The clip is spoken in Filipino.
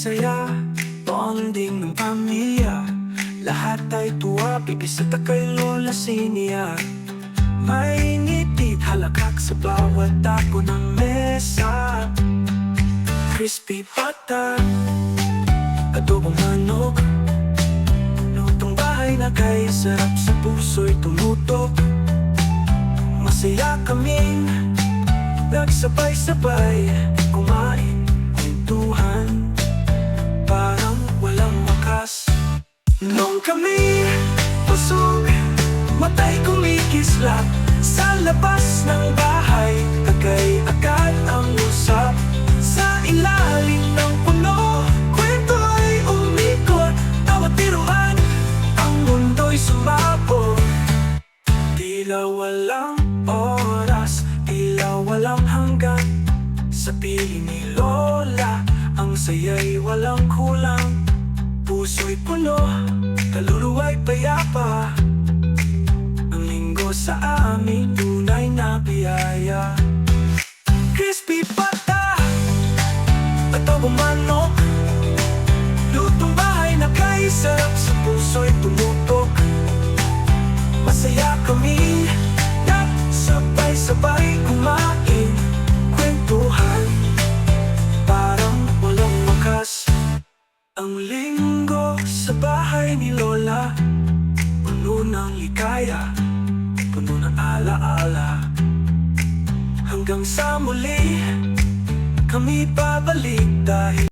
saya, bonding ng pamilya. Lahat ay tuwa, bibisita kay Lola Sinia. May ngiti, halakak sa bawat tapo ng mesa. Crispy pata, adobong manok, lutong bahay na kay sarap sa puso'y tumutok. Masaya kaming nagsabay-sabay kumain, kwentuhan, parang walang wakas. Nung kami busog, matay kumikislap sa labas ng bahay, tagay agad ang usap. Sa ilalim ng puno, kwento ay umikot, tawa tiruan, ang mundo'y sumabog. Tila walang oras, tila walang hanggan. Sa piling ni Lola, ang saya'y walang kulang. Puso'y puno, kaluluwa'y payapa. Ang linggo sa amin, tunay na biyaya. Crispy pata, adobong manok, lutong bahay na kay sarap sa puso'y tumutok. Masaya kami, nagsabay-sabay kumain, kwentuhan, parang walang wakas. Ang linggo sa bahay ni Lola, puno ng ligaya, puno ng alaala. Hanggang sa muli, kami babalik dahil